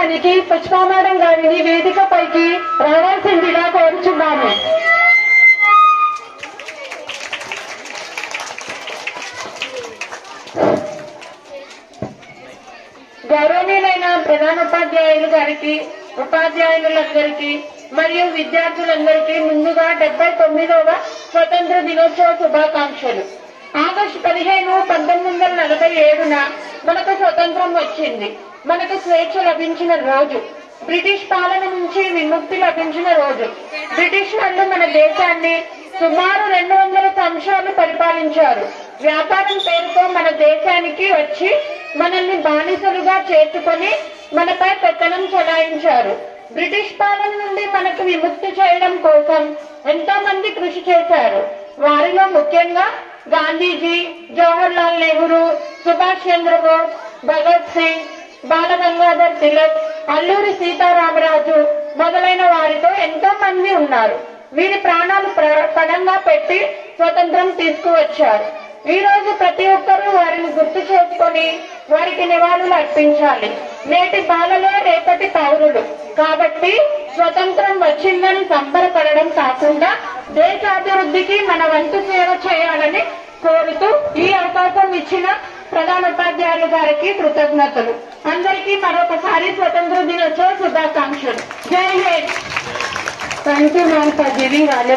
చేయడానికి పుష్పా మేడం గారిని వేదికపైకి రావాల్సిందిగా కోరుచున్నాము. గౌరవనీయులైన ప్రధానోపాధ్యాయులు గారికి, ఉపాధ్యాయులందరికీ మరియు విద్యార్థులందరికీ ముందుగా 79వ స్వతంత్ర దినోత్సవ శుభాకాంక్షలు. ఆగస్టు 15, 1947న మనకు స్వతంత్రం వచ్చింది. మనకు స్వేచ్ఛ లభించిన రోజు, బ్రిటిష్ పాలన నుంచి విముక్తి లభించిన రోజు. బ్రిటిష్ వాళ్ళు మన దేశాన్ని సుమారు 200 సంవత్సరాలు పరిపాలించారు. వ్యాపారం పేరుతో మన దేశానికి వచ్చి మనల్ని బానిసలుగా చేసుకొని మనపై పెత్తనం చెలాయించారు. బ్రిటిష్ పాలన నుండి మనకు విముక్తి చేయడం కోసం ఎంతో మంది కృషి చేశారు. వారిలో ముఖ్యంగా గాంధీజీ, జవహర్ లాల్ నెహ్రూ, సుభాష్ చంద్రబోస్, భగత్ సింగ్, బాలగంగాధర్ తిలక్, అల్లూరి సీతారామరాజు మొదలైన వారితో ఎంతో మంది ఉన్నారు. వీరి ప్రాణాలు పణంగా పెట్టి స్వతంత్రం తీసుకువచ్చారు. ఈ రోజు ప్రతి ఒక్కరూ వారిని గుర్తు చేసుకొని వారికి నివాళులు అర్పించాలి. నేటి బాలలే రేపటి పౌరులు కాబట్టి స్వతంత్రం వచ్చిందని సంబరపడడం కాకుండా దేశాభివృద్ధికి మన వంతు సేవ చేయాలని కోరుతూ ఈ అవకాశం ఇచ్చిన ప్రధానోపాధ్యాయులు గారికి కృతజ్ఞతలు. అందరికీ మరొకసారి స్వతంత్ర దినోత్సవ శుభాకాంక్షలు. జై Hind. Thank you ma'am for giving all.